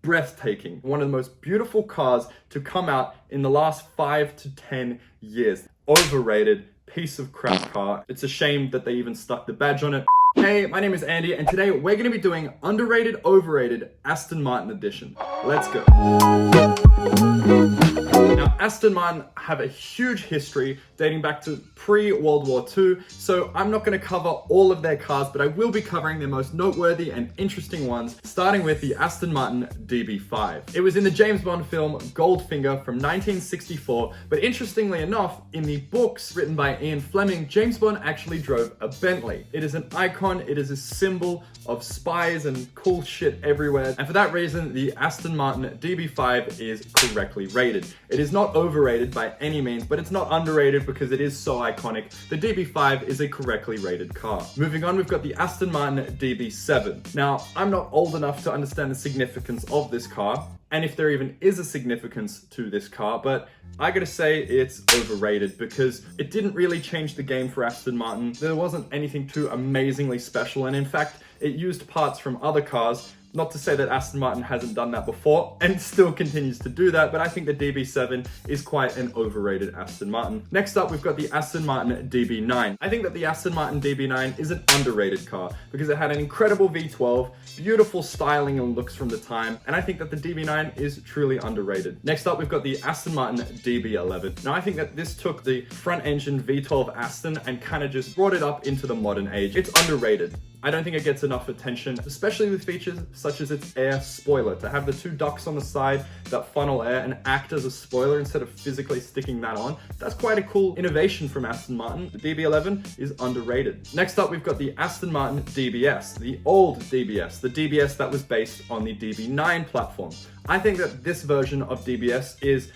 breathtaking. One of the most beautiful cars to come out in the last 5 to 10 years. Overrated piece of crap car. It's a shame that they even stuck the badge on it. Hey, my name is Andy, and today we're going to be doing underrated, overrated Aston Martin Edition. Let's go. Now, Aston Martin have a huge history dating back to pre-World War II, so I'm not going to cover all of their cars, but I will be covering their most noteworthy and interesting ones, starting with the Aston Martin DB5. It was in the James Bond film Goldfinger from 1964, but interestingly enough, in the books written by Ian Fleming, James Bond actually drove a Bentley. It is an icon, it is a symbol of spies and cool shit everywhere, and for that reason, the Aston Martin DB5 is correctly rated. It is not overrated by any means, but it's not underrated because it is so iconic. The DB5 is a correctly rated car. Moving on, we've got the Aston Martin DB7. Now, I'm not old enough to understand the significance of this car, and if there even is a significance to this car, but I gotta say it's overrated because it didn't really change the game for Aston Martin. There wasn't anything too amazingly special, and in fact, it used parts from other cars. Not to say that Aston Martin hasn't done that before and still continues to do that, but I think the DB7 is quite an overrated Aston Martin. Next up, we've got the Aston Martin DB9. I think that the Aston Martin DB9 is an underrated car because it had an incredible V12, beautiful styling and looks from the time, and I think that the DB9 is truly underrated. Next up, we've got the Aston Martin DB11. Now, I think that this took the front engine V12 Aston and kind of just brought it up into the modern age. It's underrated. I don't think it gets enough attention, especially with features such as its air spoiler. To have the two ducts on the side that funnel air and act as a spoiler instead of physically sticking that on, that's quite a cool innovation from Aston Martin. The DB11 is underrated. Next up, we've got the Aston Martin DBS, the old DBS, the DBS that was based on the DB9 platform. I think that this version of DBS is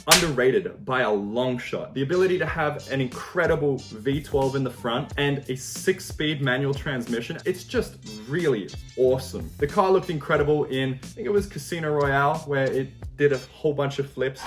underrated by a long shot. The ability to have an incredible V12 in the front and a 6-speed manual transmission, it's just really awesome. The car looked incredible in, I think it was Casino Royale, where it did a whole bunch of flips.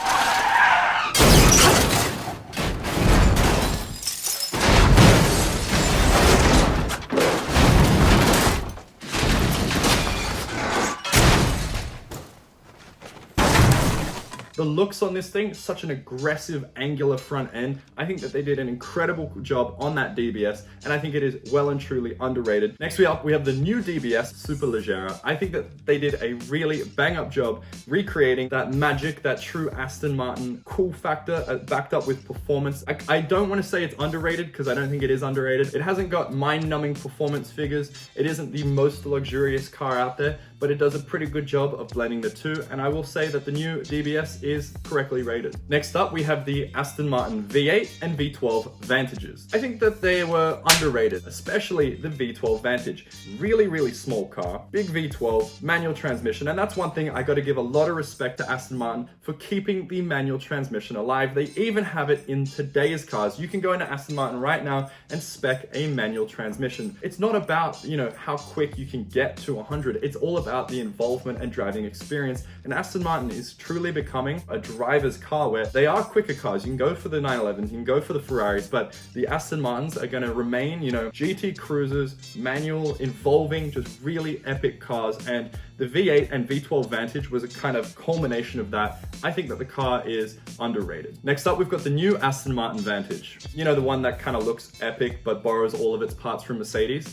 The looks on this thing, such an aggressive angular front end. I think that they did an incredible job on that DBS, and I think it is well and truly underrated. Next we have the new DBS Superleggera. I think that they did a really bang up job recreating that magic, that true Aston Martin cool factor backed up with performance. I don't want to say it's underrated because I don't think it is underrated. It hasn't got mind-numbing performance figures. It isn't the most luxurious car out there, but it does a pretty good job of blending the two, and I will say that the new DBS is correctly rated. Next up, we have the Aston Martin V8 and V12 Vantages. I think that they were underrated, especially the V12 Vantage. Really, really small car, big V12, manual transmission, and that's one thing I gotta give a lot of respect to Aston Martin for keeping the manual transmission alive. They even have it in today's cars. You can go into Aston Martin right now and spec a manual transmission. It's not about, how quick you can get to 100. It's all about the involvement and driving experience, and Aston Martin is truly becoming a driver's car where they are quicker cars. You can go for the 911s, you can go for the Ferraris, but the Aston Martins are going to remain, GT cruisers, manual, involving, just really epic cars, and the V8 and V12 Vantage was a kind of culmination of that. I think that the car is underrated. Next up, we've got the new Aston Martin Vantage. The one that kind of looks epic but borrows all of its parts from Mercedes.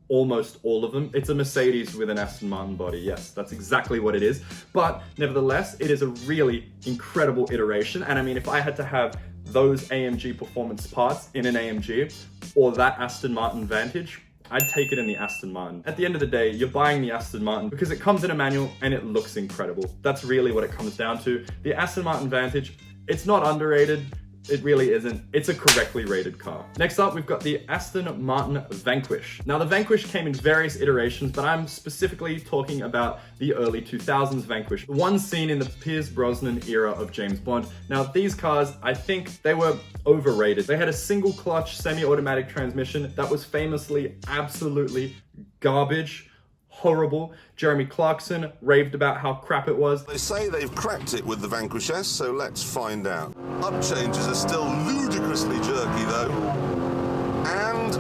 Almost all of them. It's a Mercedes with an Aston Martin body. Yes, that's exactly what it is. But nevertheless, it is a really incredible iteration. And I mean, if I had to have those AMG performance parts in an AMG or that Aston Martin Vantage, I'd take it in the Aston Martin. At the end of the day, you're buying the Aston Martin because it comes in a manual and it looks incredible. That's really what it comes down to. The Aston Martin Vantage, it's not underrated. It really isn't. It's a correctly rated car. Next up, we've got the Aston Martin Vanquish. Now, the Vanquish came in various iterations, but I'm specifically talking about the early 2000s Vanquish, the one seen in the Pierce Brosnan era of James Bond. Now, these cars, I think they were overrated. They had a single clutch semi-automatic transmission that was famously absolutely garbage. Horrible. Jeremy Clarkson raved about how crap it was. They say they've cracked it with the Vanquish S, so let's find out. Up changes are still ludicrously jerky though. And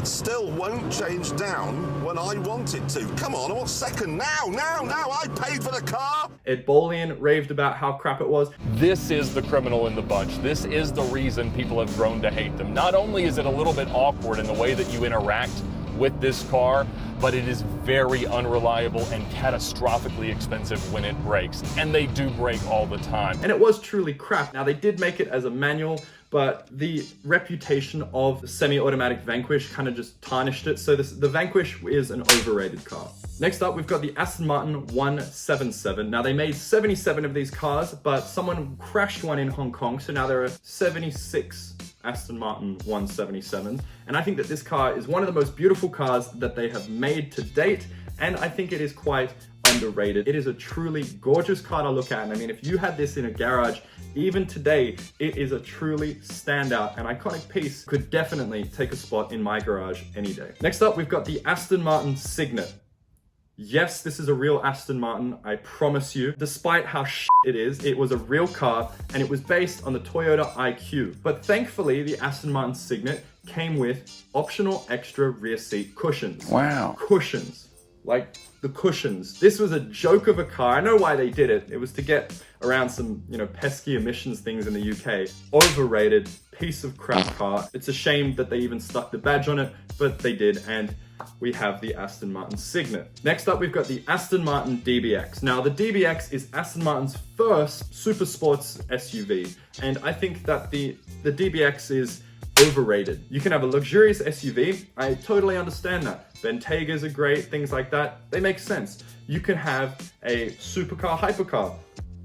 it still won't change down when I want it to. Come on, what second? Now, I paid for the car! Ed Bolian raved about how crap it was. This is the criminal in the bunch. This is the reason people have grown to hate them. Not only is it a little bit awkward in the way that you interact with this car, but it is very unreliable and catastrophically expensive when it breaks. And they do break all the time. And it was truly crap. Now, they did make it as a manual, but the reputation of the semi-automatic Vanquish kind of just tarnished it. So the Vanquish is an overrated car. Next up, we've got the Aston Martin 177. Now, they made 77 of these cars, but someone crashed one in Hong Kong, so now there are 76 Aston Martin 177s. And I think that this car is one of the most beautiful cars that they have made to date, and I think it is quite underrated. It is a truly gorgeous car to look at, and I mean, if you had this in a garage, even today, it is a truly standout and iconic piece. Could definitely take a spot in my garage any day. Next up, we've got the Aston Martin Signet. Yes, this is a real Aston Martin, I promise you. Despite how shit it is, it was a real car and it was based on the Toyota IQ. But thankfully, the Aston Martin Signet came with optional extra rear seat cushions. Wow. Cushions. Like the cushions. This was a joke of a car. I know why they did it. It was to get around some, pesky emissions things in the UK. Overrated, piece of crap car. It's a shame that they even stuck the badge on it, but they did, and we have the Aston Martin Signet. Next up, we've got the Aston Martin DBX. Now, the DBX is Aston Martin's first super sports SUV, and I think that the DBX is overrated. You can have a luxurious SUV. I totally understand that. Bentegas are great, things like that. They make sense. You can have a supercar, hypercar.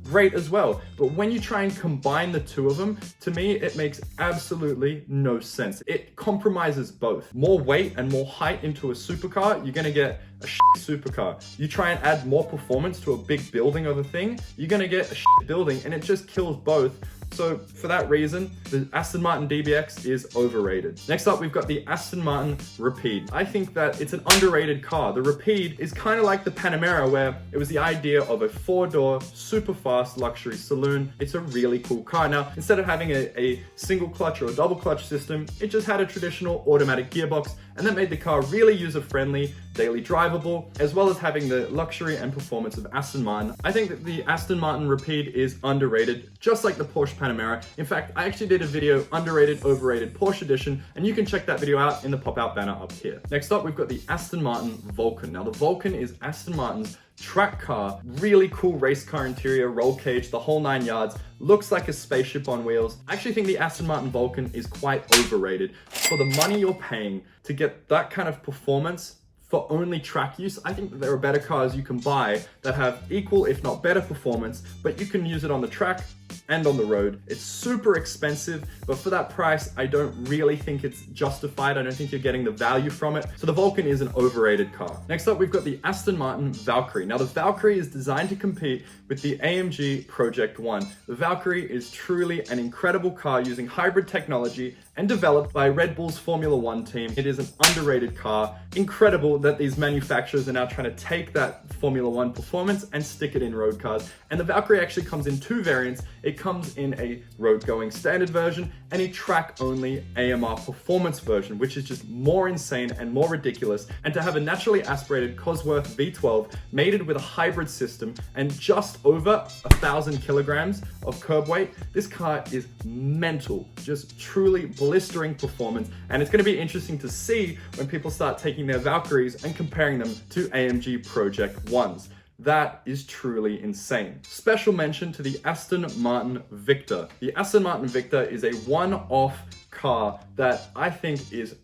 Great as well. But when you try and combine the two of them, to me, it makes absolutely no sense. It compromises both. More weight and more height into a supercar, you're gonna get a supercar. You try and add more performance to a big building of a thing, you're gonna get a building, and it just kills both. So for that reason, the Aston Martin DBX is overrated. Next up, we've got the Aston Martin Rapide. I think that it's an underrated car. The Rapide is kind of like the Panamera, where it was the idea of a four-door, super fast luxury saloon. It's a really cool car. Now, instead of having a single clutch or a double clutch system, it just had a traditional automatic gearbox, and that made the car really user-friendly, daily drivable, as well as having the luxury and performance of Aston Martin. I think that the Aston Martin Rapide is underrated, just like the Porsche Panamera. In fact, I actually did a video, underrated, overrated Porsche edition, and you can check that video out in the pop-out banner up here. Next up, we've got the Aston Martin Vulcan. Now, the Vulcan is Aston Martin's track car, really cool race car interior, roll cage, the whole 9 yards, looks like a spaceship on wheels. I actually think the Aston Martin Vulcan is quite overrated. For the money you're paying to get that kind of performance for only track use, I think that there are better cars you can buy that have equal, if not better performance, but you can use it on the track and on the road. It's super expensive, but for that price, I don't really think it's justified. I don't think you're getting the value from it. So the Vulcan is an overrated car. Next up, we've got the Aston Martin Valkyrie. Now, the Valkyrie is designed to compete with the AMG Project One. The Valkyrie is truly an incredible car using hybrid technology and developed by Red Bull's Formula One team. It is an underrated car. Incredible that these manufacturers are now trying to take that Formula One performance and stick it in road cars. And the Valkyrie actually comes in two variants. It comes in a road-going standard version and a track-only AMR performance version, which is just more insane and more ridiculous. And to have a naturally aspirated Cosworth V12 mated with a hybrid system and just over 1,000 kilograms of curb weight, this car is mental, just truly blistering performance. And it's going to be interesting to see when people start taking their Valkyries and comparing them to AMG Project Ones. That is truly insane. Special mention to the Aston Martin Victor. The Aston Martin Victor is a one-off car that I think is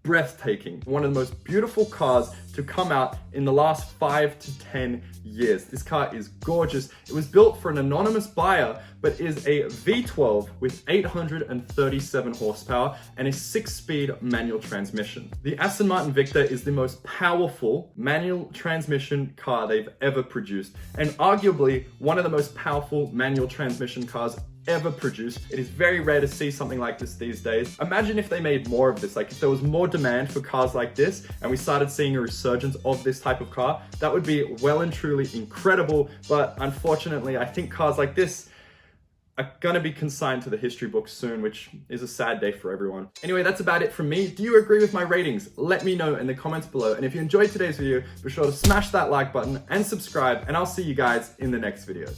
breathtaking. One of the most beautiful cars to come out in the last 5 to 10 years. This car is gorgeous. It was built for an anonymous buyer, but is a V12 with 837 horsepower and a 6-speed manual transmission. The Aston Martin Victor is the most powerful manual transmission car they've ever produced, and arguably one of the most powerful manual transmission cars ever produced. It is very rare to see something like this these days. Imagine if they made more of this, like if there was more demand for cars like this and we started seeing a resurgence of this type of car, that would be well and truly incredible. But unfortunately, I think cars like this are gonna be consigned to the history books soon, which is a sad day for everyone. Anyway, that's about it from me. Do you agree with my ratings? Let me know in the comments below. And if you enjoyed today's video, be sure to smash that like button and subscribe, and I'll see you guys in the next video.